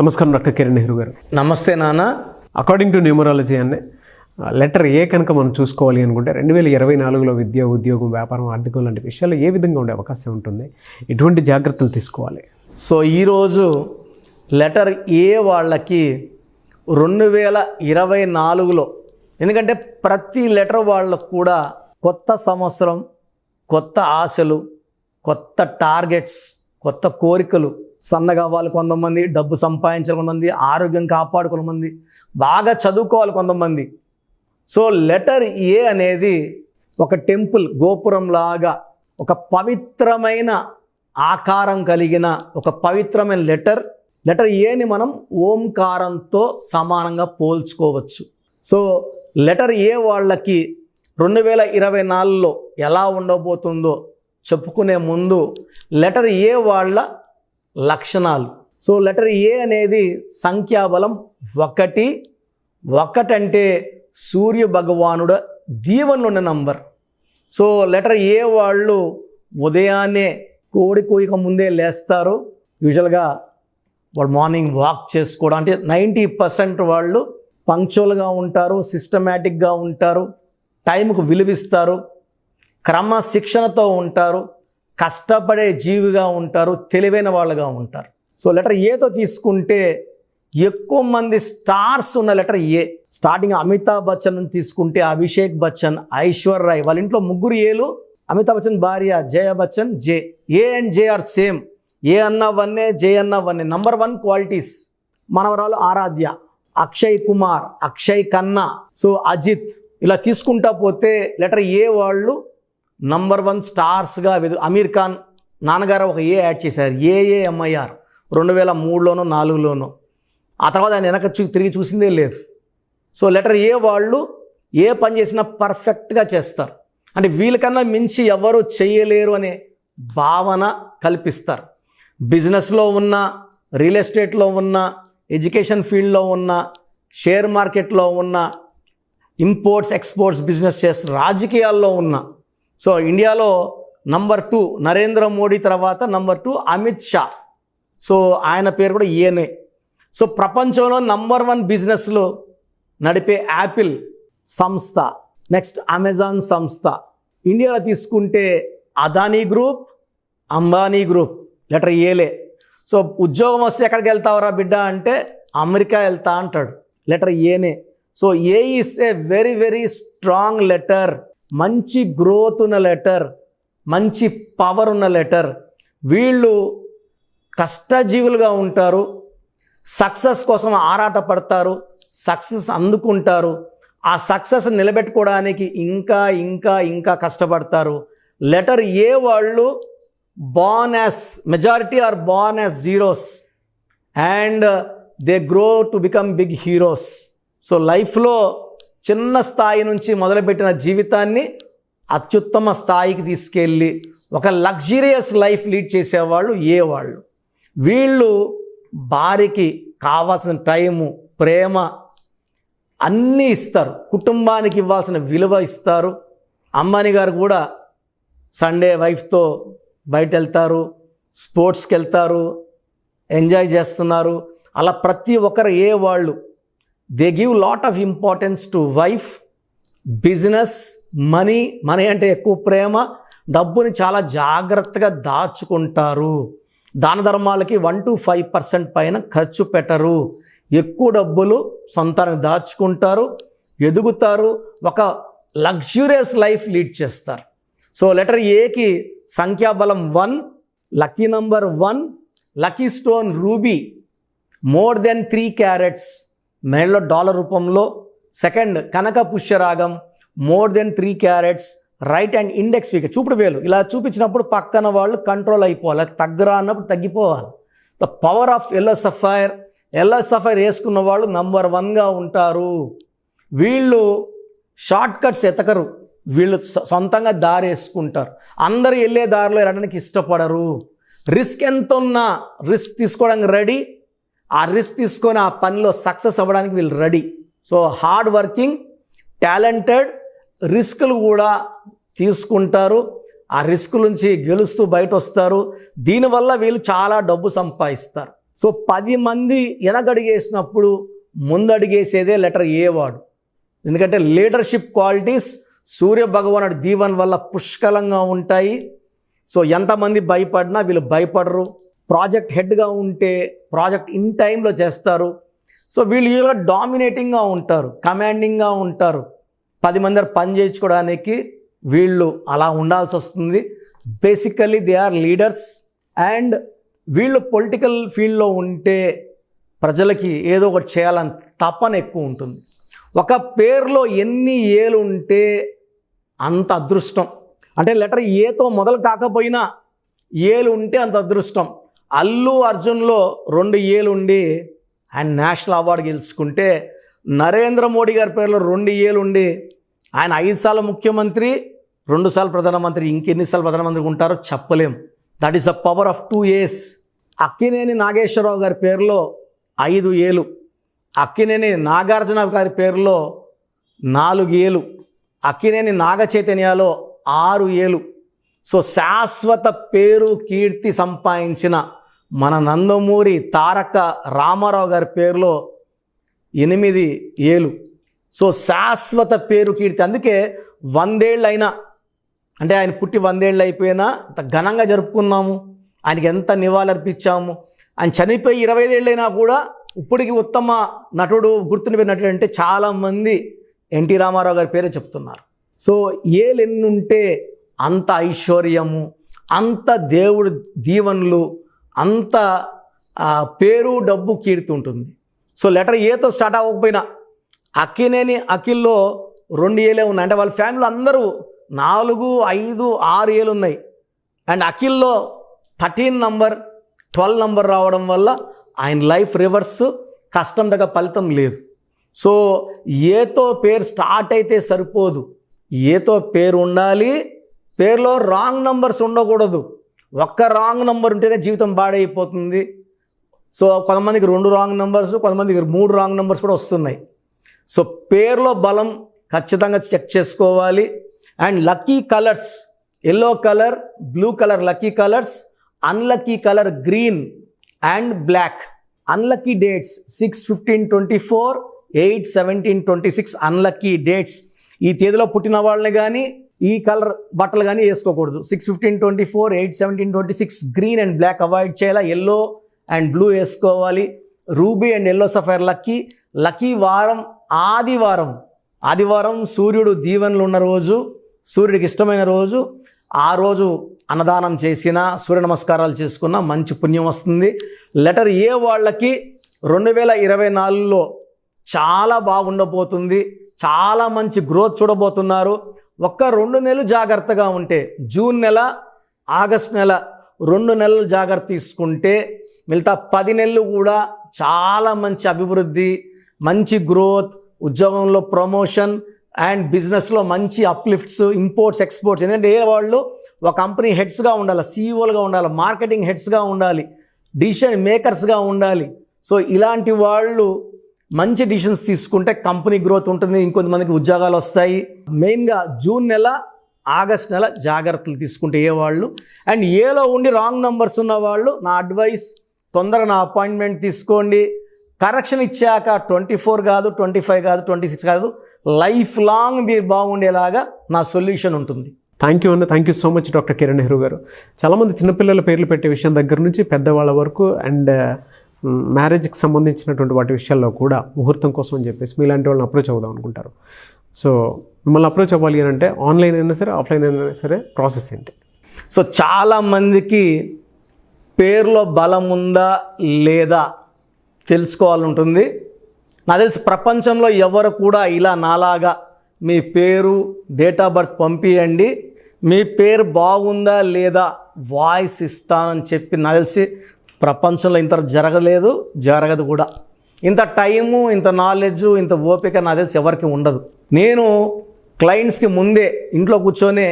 నమస్కారం డాక్టర్ కిరణ్ నెహ్రూ గారు. నమస్తే నాన్న. అకార్డింగ్ టు న్యూమరాలజీ అనే లెటర్ ఏ కనుక మనం చూసుకోవాలి అనుకుంటే 2024లో విద్య, ఉద్యోగం, వ్యాపారం, ఆర్థికం లాంటి విషయాల్లో ఏ విధంగా ఉండే అవకాశం ఉంటుంది, ఎటువంటి జాగ్రత్తలు తీసుకోవాలి? సో ఈరోజు లెటర్ ఏ వాళ్ళకి 2024లో, ఎందుకంటే ప్రతి లెటర్ వాళ్ళకు కూడా కొత్త సంవత్సరం, కొత్త ఆశలు, కొత్త టార్గెట్స్, కొత్త కోరికలు. సన్నగా అవ్వాలి కొంతమంది, డబ్బు సంపాదించాలి కొంతమంది, ఆరోగ్యం కాపాడుకోవాలి కొంతమంది, బాగా చదువుకోవాలి కొంతమంది. సో లెటర్ ఏ అనేది ఒక టెంపుల్ గోపురం లాగా, ఒక పవిత్రమైన ఆకారం కలిగిన ఒక పవిత్రమైన లెటర్ ఏని మనం ఓంకారంతో సమానంగా పోల్చుకోవచ్చు. సో లెటర్ ఏ వాళ్ళకి 2024లో ఎలా ఉండబోతుందో చెప్పుకునే ముందు లెటర్ ఏ వాళ్ళ లక్షణాలు. సో లెటర్ ఏ అనేది సంఖ్యాబలం 1. 1 అంటే సూర్య భగవానుడు దీవెనలు ఉన్న నంబర్. సో లెటర్ ఏ వాళ్ళు ఉదయాన్నే కోడి కూయక ముందే లేస్తారు. యూజువల్గా వాళ్ళు మార్నింగ్ వాక్ చేసుకోవడం, అంటే 90% వాళ్ళు పంక్చువల్గా ఉంటారు, సిస్టమేటిక్గా ఉంటారు, టైంకు విలువిస్తారు, క్రమశిక్షణతో ఉంటారు, కష్టపడే జీవిగా ఉంటారు, తెలివైన వాళ్ళుగా ఉంటారు. సో లెటర్ ఏతో తీసుకుంటే ఎక్కువ మంది స్టార్స్ ఉన్న letter A. Starting Amitabh Bachchan తీసుకుంటే అభిషేక్ బచ్చన్, ఐశ్వర్య రాయ్, వాళ్ళ ఇంట్లో 3 ఏలు. అమితాబ్ బచ్చన్ భార్య Jaya Bachchan J. A and J are same. A అన్న వన్నే, జే అన్న వన్నే. Number 1 qualities. మనవరాలు ఆరాధ్య, అక్షయ్ కుమార్, అక్షయ్ ఖన్నా, సో అజిత్, ఇలా తీసుకుంటా పోతే లెటర్ ఏ వాళ్ళు నంబర్ 1 స్టార్స్గా. అమీర్ ఖాన్ నాన్నగారు ఒక ఏ యాడ్ చేశారు, ఏఏఎంఐఆర్, 2003లోనో 2004లోనో. ఆ తర్వాత ఆయన వెనక తిరిగి చూసిందే లేదు. సో లెటర్ ఏ వాళ్ళు ఏ పని చేసినా పర్ఫెక్ట్గా చేస్తారు, అంటే వీళ్ళకన్నా మించి ఎవరు చేయలేరు అనే భావన కల్పిస్తారు. బిజినెస్లో ఉన్న, రియల్ ఎస్టేట్లో ఉన్న, ఎడ్యుకేషన్ ఫీల్డ్లో ఉన్న, షేర్ మార్కెట్లో ఉన్న, ఇంపోర్ట్స్ ఎక్స్పోర్ట్స్ బిజినెస్ చేస్తూ, రాజకీయాల్లో ఉన్న. సో ఇండియాలో నంబర్ 2 నరేంద్ర మోడీ తర్వాత నంబర్ 2 అమిత్ షా. సో ఆయన పేరు కూడా ఏనే. సో ప్రపంచంలో నంబర్ 1 బిజినెస్లో నడిపే యాపిల్ సంస్థ, నెక్స్ట్ అమెజాన్ సంస్థ. ఇండియాలో తీసుకుంటే Adani group, Ambani group, letter ఏలే. సో ఉద్యోగం వస్తే ఎక్కడికి వెళ్తావరా బిడ్డ అంటే అమెరికా వెళ్తా అంటాడు, లెటర్ ఏనే. So A is a very very strong letter. మంచి గ్రోత్ ఉన్న లెటర్, మంచి పవర్ ఉన్న లెటర్. వీళ్ళు కష్టజీవులుగా ఉంటారు, సక్సెస్ కోసం ఆరాటపడతారు, సక్సెస్ అందుకుంటారు, ఆ సక్సెస్ నిలబెట్టుకోవడానికి ఇంకా ఇంకా ఇంకా కష్టపడతారు. లెటర్ ఏ వాళ్ళు born as, majority are born as zeros and they grow to become big heroes. So లైఫ్లో చిన్న స్థాయి నుంచి మొదలుపెట్టిన జీవితాన్ని అత్యుత్తమ స్థాయికి తీసుకెళ్ళి ఒక లగ్జరియస్ లైఫ్ లీడ్ చేసేవాళ్ళు ఏ వాళ్ళు. వీళ్ళు భార్యకి కావాల్సిన టైము, ప్రేమ అన్నీ ఇస్తారు, కుటుంబానికి ఇవ్వాల్సిన విలువ ఇస్తారు. అంబానీ గారు కూడా సండే వైఫ్తో బయట వెళ్తారు, స్పోర్ట్స్కి వెళ్తారు, ఎంజాయ్ చేస్తున్నారు. అలా ప్రతి ఒక్కరు ఏ వాళ్ళు they give lot of importance to wife, business, money అంటే ఎక్కువ ప్రేమ, డబ్బుని చాలా జాగ్రత్తగా దాచుకుంటారు. దాన ధర్మాలకి 1 to 5% పైన ఖర్చు పెట్టరు. ఎక్కువ డబ్బులు సొంతానికి దాచుకుంటారు, ఎదుగుతారు, ఒక లగ్జూరియస్ లైఫ్ లీడ్ చేస్తారు. సో లెటర్ ఏకి సంఖ్యాబలం 1, lucky number 1, lucky stone ruby, more than 3 carats, మెడలో డాలర్ రూపంలో. సెకండ్ కనక పుష్యరాగం, more than 3 carats, right hand index finger, చూపుడు వేలు ఇలా చూపించినప్పుడు పక్కన వాళ్ళు కంట్రోల్ అయిపోవాలి, తగ్గరా అన్నప్పుడు తగ్గిపోవాలి. The power of yellow sapphire వేసుకున్న వాళ్ళు నంబర్ 1గా ఉంటారు. వీళ్ళు షార్ట్ కట్స్ ఎతకరు, వీళ్ళు సొంతంగా దారి వేసుకుంటారు. అందరూ వెళ్ళే దారిలో వెళ్ళడానికి ఇష్టపడరు. రిస్క్ ఎంత ఉన్నా రిస్క్ తీసుకోవడానికి రెడీ, ఆ రిస్క్ తీసుకొని ఆ పనిలో సక్సెస్ అవ్వడానికి వీళ్ళు ready. So hard working, talented, రిస్కులు కూడా తీసుకుంటారు, ఆ రిస్క్ నుంచి గెలుస్తూ బయట వస్తారు. దీనివల్ల వీళ్ళు చాలా డబ్బు సంపాదిస్తారు. సో 10 మంది వెనకడుగేసినప్పుడు ముందడుగేసేదే లెటర్ ఏ వాడు. ఎందుకంటే లీడర్షిప్ క్వాలిటీస్ సూర్య భగవానుడి దీవెన వల్ల పుష్కలంగా ఉంటాయి. సో ఎంతమంది భయపడినా వీళ్ళు భయపడరు. ప్రాజెక్ట్ హెడ్గా ఉంటే ప్రాజెక్ట్ ఇన్ టైంలో చేస్తారు. సో వీళ్ళు యూజువల్గా డామినేటింగ్గా ఉంటారు, కమాండింగ్గా ఉంటారు. 10 మంది పని చేయించుకోవడానికి వీళ్ళు అలా ఉండాల్సి వస్తుంది. Basically they are leaders. And వీళ్ళు పొలిటికల్ ఫీల్డ్లో ఉంటే ప్రజలకి ఏదో ఒకటి చేయాలని తపన ఎక్కువ ఉంటుంది. ఒక పేరులో ఎన్ని ఏలు ఉంటే అంత అదృష్టం. అంటే లెటర్ ఏతో మొదలు కాకపోయినా ఏలు ఉంటే అంత అదృష్టం. అల్లు అర్జున్లో 2 ఏలు ఉండి ఆయన నేషనల్ అవార్డు గెలుచుకుంటే, నరేంద్ర మోడీ గారి పేరులో 2 ఏలు ఉండి ఆయన 5 సార్లు ముఖ్యమంత్రి, 2 సార్లు ప్రధానమంత్రి, ఇంకెన్నిసార్లు ప్రధానమంత్రి ఉంటారో చెప్పలేం. That is the power of 2 A's. Akkineni Nageswara Rao గారి పేరులో 5 ఏలు, అక్కినేని నాగార్జున గారి పేరులో 4 ఏలు, అక్కినేని నాగ చైతన్యలో 6 ఏలు. సో శాశ్వత పేరు కీర్తి సంపాదించిన మన నందమూరి తారక రామారావు గారి పేరులో 8 ఏలు. సో శాశ్వత పేరు కీర్తి. అందుకే 100 ఏళ్ళు అయినా, అంటే ఆయన పుట్టి 100 ఏళ్ళు అయిపోయినా అంత ఘనంగా జరుపుకున్నాము. ఆయనకి ఎంత నివాళులర్పించాము. ఆయన చనిపోయి 25 ఏళ్ళైనా కూడా ఇప్పటికి ఉత్తమ నటుడు, గుర్తుండిపోయిన నటుడు అంటే చాలామంది ఎన్టీ రామారావు గారి పేరే చెప్తున్నారు. సో ఏలు ఎన్నుంటే అంత ఐశ్వర్యము, అంత దేవుడు దీవెనలు, అంత పేరు, డబ్బు, కీర్తి ఉంటుంది. సో లెటర్ ఏతో స్టార్ట్ అవ్వకపోయినా అక్కినేని అఖిల్లో 2 ఏలే ఉన్నాయి. అంటే వాళ్ళ ఫ్యామిలీలో అందరూ 4, 5, 6 ఏలు ఉన్నాయి. అండ్ అఖిల్లో 13 నంబర్, 12 నంబర్ రావడం వల్ల ఆయన లైఫ్ రివర్స్, కష్టం దగ్గర ఫలితం లేదు. సో ఏతో పేరు స్టార్ట్ అయితే సరిపోదు, ఏతో పేరు ఉండాలి. పేరులో రాంగ్ నంబర్స్ ఉండకూడదు. ఒక్క రాంగ్ నంబర్ ఉంటేనే జీవితం పాడైపోతుంది. సో కొంతమందికి 2 రాంగ్ నంబర్స్, కొంతమందికి 3 రాంగ్ నంబర్స్ కూడా వస్తున్నాయి. సో పేరులో బలం ఖచ్చితంగా చెక్ చేసుకోవాలి. And lucky colours, yellow colour, blue colour lucky colours, unlucky colour green and black. Unlucky dates 6/15/24, 8/17/26 unlucky dates. ఈ తేదీలో పుట్టిన వాళ్ళని కానీ ఈ కలర్ బట్టలు కానీ వేసుకోకూడదు. 6/15/24, 8/17/26 గ్రీన్ అండ్ బ్లాక్ అవాయిడ్ చేయాలి. ఎల్లో అండ్ బ్లూ వేసుకోవాలి. Ruby and yellow sapphire lucky. Lucky వారం ఆదివారం. ఆదివారం సూర్యుడు దీవెనలు ఉన్న రోజు, సూర్యుడికి ఇష్టమైన రోజు. ఆ రోజు అన్నదానం చేసినా, సూర్య నమస్కారాలు చేసుకున్నా మంచి పుణ్యం వస్తుంది. లెటర్ ఏ వాళ్ళకి 2024లో చాలా బాగుండబోతుంది. చాలా మంచి గ్రోత్ చూడబోతున్నారు. ఒక్క 2 నెలలు జాగ్రత్తగా ఉంటే, జూన్ నెల, ఆగస్ట్ నెల 2 నెలలు జాగ్రత్త తీసుకుంటే మిగతా 10 నెలలు కూడా చాలా మంచి అభివృద్ధి, మంచి గ్రోత్, ఉద్యోగంలో ప్రమోషన్ అండ్ బిజినెస్లో మంచి అప్లిఫ్ట్స్, ఇంపోర్ట్స్, ఎక్స్పోర్ట్స్. ఎందుకంటే ఏ వాళ్ళు ఒక కంపెనీ హెడ్స్గా ఉండాలి, సీఈఓలుగా ఉండాలి, మార్కెటింగ్ హెడ్స్గా ఉండాలి, డిసిషన్ మేకర్స్గా ఉండాలి. సో ఇలాంటి వాళ్ళు మంచి డిసిషన్స్ తీసుకుంటే కంపెనీ గ్రోత్ ఉంటుంది, ఇంకొంతమందికి ఉద్యోగాలు వస్తాయి. మెయిన్గా జూన్ నెల, ఆగస్ట్ నెల జాగ్రత్తలు తీసుకుంటే ఏ వాళ్ళు. అండ్ ఏలో ఉండి రాంగ్ నంబర్స్ ఉన్న వాళ్ళు నా అడ్వైస్, తొందరగా నా అపాయింట్మెంట్ తీసుకోండి. కరెక్షన్ ఇచ్చాక 24 కాదు, 25 కాదు, 26 కాదు, లైఫ్ లాంగ్ మీరు బాగుండేలాగా నా సొల్యూషన్ ఉంటుంది. థ్యాంక్ యూ అన్న, thank you so much doctor Kiran Nehru గారు. చాలామంది చిన్నపిల్లల పేర్లు పెట్టే విషయం దగ్గర నుంచి పెద్దవాళ్ళ వరకు అండ్ మ్యారేజ్కి సంబంధించినటువంటి వాటి విషయాల్లో కూడా ముహూర్తం కోసం అని చెప్పేసి మీలాంటి వాళ్ళని అప్రోచ్ అవుదాం అనుకుంటారు. సో మిమ్మల్ని అప్రోచ్ అవ్వాలి అని అంటే ఆన్లైన్ అయినా సరే, ఆఫ్లైన్ అయినా సరే ప్రాసెస్ ఏంటి? సో చాలామందికి పేరులో బలం ఉందా లేదా తెలుసుకోవాలంటుంది. నాకు తెలిసి ప్రపంచంలో ఎవరు కూడా ఇలా నాలాగా మీ పేరు, డేట్ ఆఫ్ బర్త్ పంపియండి, మీ పేరు బాగుందా లేదా వాయిస్ ఇస్తానని చెప్పి నాకు తెలిసి ప్రపంచంలో ఇంత జరగలేదు, జరగదు కూడా. ఇంత టైము, ఇంత నాలెడ్జు, ఇంత ఓపిక నాకు తెలిసి ఎవరికి ఉండదు. నేను క్లయింట్స్కి ముందే ఇంట్లో కూర్చొని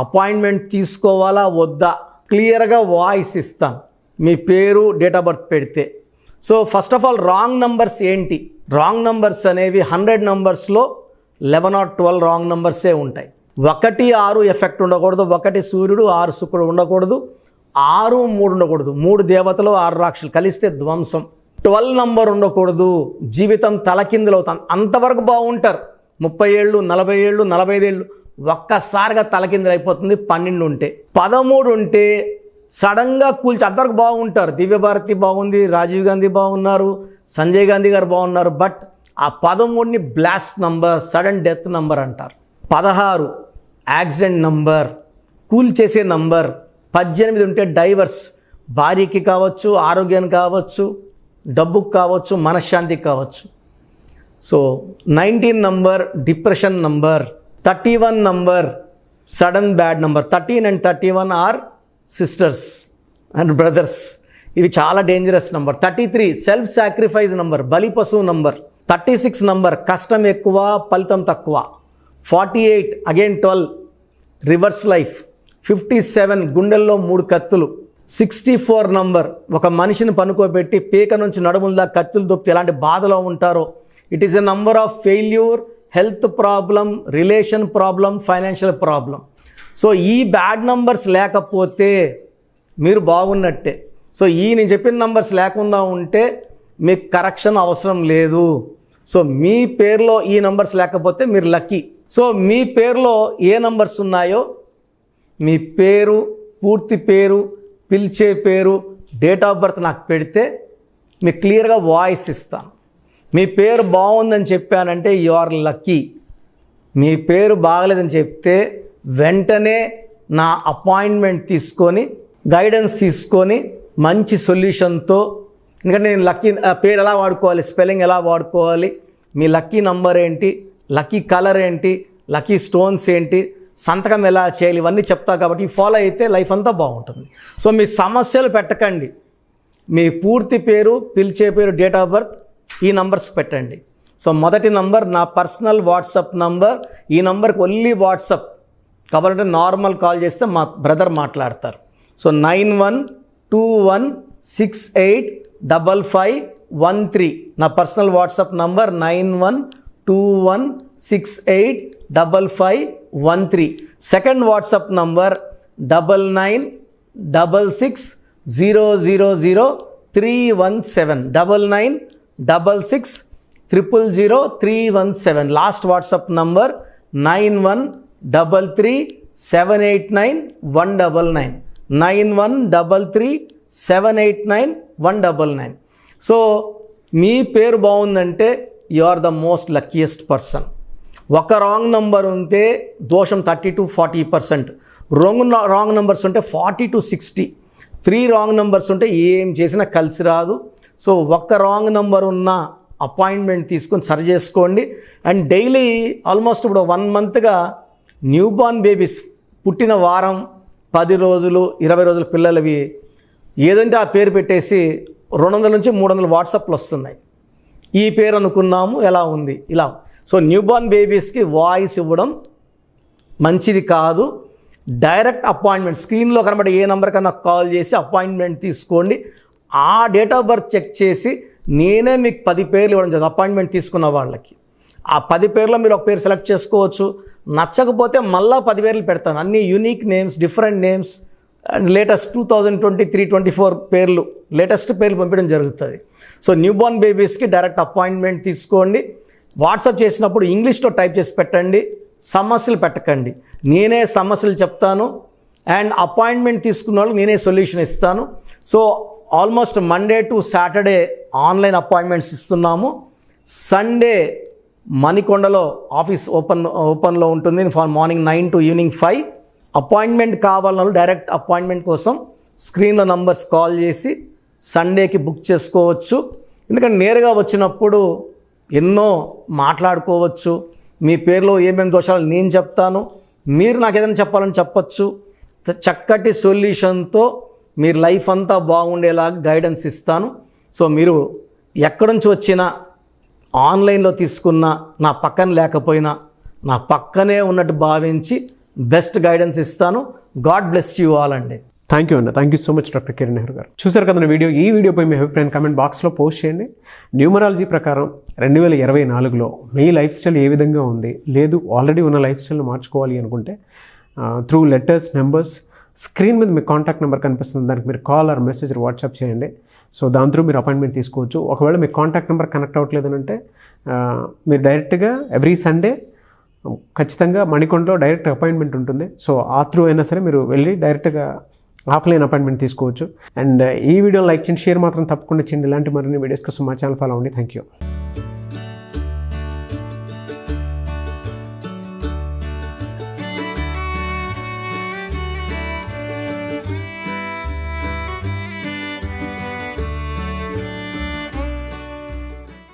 అపాయింట్మెంట్ తీసుకోవాలా వద్దా క్లియర్గా వాయిస్ ఇస్తాను మీ పేరు, డేట్ ఆఫ్ బర్త్ పెడితే. So first of all wrong numbers ఏంటి? రాంగ్ నంబర్స్ అనేవి 100 నంబర్స్లో 11 or 12 రాంగ్ నంబర్సే ఉంటాయి. 1, 6 ఎఫెక్ట్ ఉండకూడదు, 1 సూర్యుడు 6 శుక్రుడు ఉండకూడదు, 6, 3 ఉండకూడదు. 3 దేవతలు 6 రాక్షసులు కలిస్తే ధ్వంసం. 12 నంబర్ ఉండకూడదు, జీవితం తలకిందులవుతాం. అంతవరకు బాగుంటారు. 30 ఏళ్ళు, 40 ఏళ్ళు, 45 ఏళ్ళు ఒక్కసారిగా తలకిందులు అయిపోతుంది. 12 ఉంటే, 13 ఉంటే సడన్గా కూల్చి అంతవరకు బాగుంటారు. దివ్యభారతి బాగుంది, రాజీవ్ గాంధీ బాగున్నారు, సంజయ్ గాంధీ గారు బాగున్నారు. బట్ ఆ 13ని blast number, sudden death number అంటారు. 16 యాక్సిడెంట్ నంబర్, కూల్ చేసే నంబర్. 18 ఉంటే డైవర్స్, భార్యకి కావచ్చు, ఆరోగ్యానికి కావచ్చు, డబ్బుకు కావచ్చు, మనశ్శాంతికి కావచ్చు. So 19 number depression number. 31 number sudden bad number. 13 and 31 are sisters and brothers. ఇవి చాలా dangerous number. 33 self sacrifice number, బలి పశువు నంబర్. 36 నంబర్ కష్టం ఎక్కువ, ఫలితం తక్కువ. 48 అగైన్ 12 రివర్స్ లైఫ్. 57 గుండెల్లో 3 కత్తులు. 64 నంబర్ ఒక మనిషిని పనుకోబెట్టి పీక నుంచి నడుముల కత్తులు దొప్పితే ఎలాంటి బాధలో ఉంటారో. It is a number of failure, health problem, relation problem, financial problem. So ఈ బ్యాడ్ నంబర్స్ లేకపోతే మీరు బాగున్నట్టే. సో నేను చెప్పిన నంబర్స్ లేకుండా ఉంటే మీకు కరెక్షన్ అవసరం లేదు. సో మీ పేరులో ఈ నంబర్స్ లేకపోతే మీరు లక్కీ. సో మీ పేరులో ఏ నంబర్స్ ఉన్నాయో, మీ పేరు, పూర్తి పేరు, పిలిచే పేరు, డేట్ ఆఫ్ బర్త్ నాకు పెడితే మీకు క్లియర్గా వాయిస్ ఇస్తాను. మీ పేరు బాగుందని చెప్పానంటే యు ఆర్ లక్కీ. మీ పేరు బాగలేదని చెప్తే వెంటనే నా అపాయింట్మెంట్ తీసుకొని, గైడెన్స్ తీసుకొని, మంచి సొల్యూషన్తో, ఎందుకంటే నేను లక్కీ పేరు ఎలా వాడుకోవాలి, స్పెల్లింగ్ ఎలా వాడుకోవాలి, మీ లక్కీ నంబర్ ఏంటి, లక్కీ కలర్ ఏంటి, లక్కీ స్టోన్స్ ఏంటి, సంతకం ఎలా చేయాలి, ఇవన్నీ చెప్తా. కాబట్టి ఫాలో అయితే లైఫ్ అంతా బాగుంటుంది. సో మీ సమస్యలు పెట్టకండి. మీ పూర్తి పేరు, పిలిచే పేరు, డేట్ ఆఫ్ బర్త్, ఈ నంబర్స్ పెట్టండి. సో మొదటి నంబర్ నా పర్సనల్ వాట్సాప్ నంబర్. ఈ నంబర్కి ఓన్లీ వాట్సాప్, కావాలంటే నార్మల్ కాల్ చేస్తే మా బ్రదర్ మాట్లాడతారు. సో 9121685513 నా personal WhatsApp number. 9121685513. Second WhatsApp number 9966000317. 9966000317. Last WhatsApp number 9133789199. 9133789199. So మీ పేరు బాగుందంటే you are the most luckiest person. ఒక రాంగ్ నంబర్ ఉంటే దోషం 30 to 40%. రాంగ్ నంబర్స్ ఉంటే 40 to 60. 3 రాంగ్ నంబర్స్ ఉంటే ఏం చేసినా కలిసి రాదు. సో ఒక్క రాంగ్ నంబర్ ఉన్న అపాయింట్మెంట్ తీసుకొని సరి చేసుకోండి. అండ్ డైలీ ఆల్మోస్ట్ ఇప్పుడు 1 మంత్గా న్యూ బార్న్ బేబీస్ పుట్టిన వారం, 10 రోజులు, 20 రోజుల పిల్లలవి ఏదంటే ఆ పేరు పెట్టేసి 200 నుంచి 300 వాట్సాప్లు వస్తున్నాయి. ఈ పేరు అనుకున్నాము, ఎలా ఉంది, ఇలా. సో న్యూ బార్న్ బేబీస్కి వాయిస్ ఇవ్వడం మంచిది కాదు. డైరెక్ట్ అపాయింట్మెంట్, స్క్రీన్లో కనబడే ఏ నెంబర్ కన్నా కాల్ చేసి అపాయింట్మెంట్ తీసుకోండి. ఆ డేట్ ఆఫ్ బర్త్ చెక్ చేసి నేనే మీకు 10 పేర్లు ఇవ్వడం జరుగుతుంది అపాయింట్మెంట్ తీసుకున్న వాళ్ళకి. ఆ 10 పేర్లో మీరు ఒక పేరు సెలెక్ట్ చేసుకోవచ్చు. నచ్చకపోతే మళ్ళీ 10 పేర్లు పెడతాను. అన్ని unique names, different names, and latest 2023-24 పేర్లు, లేటెస్ట్ పేర్లు పంపించడం జరుగుతుంది. సో న్యూ బార్న్ బేబీస్కి డైరెక్ట్ అపాయింట్మెంట్ తీసుకోండి. వాట్సాప్ చేసినప్పుడు ఇంగ్లీష్లో టైప్ చేసి పెట్టండి, సమస్యలు పెట్టకండి. నేనే సమస్యలు చెప్తాను అండ్ అపాయింట్మెంట్ తీసుకున్న వాళ్ళకి నేనే సొల్యూషన్ ఇస్తాను. So almost Monday to Saturday online appointments ఇస్తున్నాము. సండే మణికొండలో ఆఫీస్ ఓపెన్లో ఉంటుంది మార్నింగ్ 9 to ఈవినింగ్ 5. అపాయింట్మెంట్ కావాలన్న డైరెక్ట్ అపాయింట్మెంట్ కోసం స్క్రీన్లో నంబర్స్ కాల్ చేసి సండేకి బుక్ చేసుకోవచ్చు. ఎందుకంటే నేరుగా వచ్చినప్పుడు ఎన్నో మాట్లాడుకోవచ్చు. మీ పేరులో ఏమేమి దోషాలు నేను చెప్తాను, మీరు నాకు ఏదైనా చెప్పాలని చెప్పచ్చు. చక్కటి సొల్యూషన్తో మీరు లైఫ్ అంతా బాగుండేలాగా గైడెన్స్ ఇస్తాను. సో మీరు ఎక్కడి నుంచి వచ్చినా, ఆన్లైన్లో తీసుకున్న, నా పక్కన లేకపోయినా నా పక్కనే ఉన్నట్టు భావించి బెస్ట్ గైడెన్స్ ఇస్తాను. గాడ్ బ్లెస్ యూ ఆల్ అండి. థ్యాంక్ యూ అన్న. Thank you so much doctor Kiran Nehru గారు. చూసారు కదా వీడియో. ఈ వీడియోపై మీ అభిప్రాయం కామెంట్ బాక్స్లో పోస్ట్ చేయండి. న్యూమరాలజీ ప్రకారం 2024లో మీ లైఫ్ స్టైల్ ఏ విధంగా ఉంది, లేదు ఆల్రెడీ ఉన్న లైఫ్ స్టైల్ని మార్చుకోవాలి అనుకుంటే త్రూ లెటర్స్, నెంబర్స్, స్క్రీన్ మీద మీ కాంటాక్ట్ నెంబర్ కనిపిస్తుంది, దానికి మీరు కాల్ ఆర్ మెసేజ్ వాట్సాప్ చేయండి. సో దాని త్రూ మీరు అపాయింట్మెంట్ తీసుకోవచ్చు. ఒకవేళ మీ కాంటాక్ట్ నెంబర్ కనెక్ట్ అవ్వట్లేదు అంటే మీరు డైరెక్ట్గా ఎవ్రీ సండే ఖచ్చితంగా మణికొండలో డైరెక్ట్ అపాయింట్మెంట్ ఉంటుంది. సో ఆ త్రూ అయినా సరే మీరు వెళ్ళి డైరెక్ట్గా ఆఫ్లైన్ అపాయింట్మెంట్ తీసుకోవచ్చు. అండ్ ఈ వీడియో లైక్ చేయండి, షేర్ మాత్రం తప్పకుండా చేయండి. ఇలాంటి మరిన్ని వీడియోస్ కోసం మా ఛానల్ ఫాలో అవ్వండి. Thank you.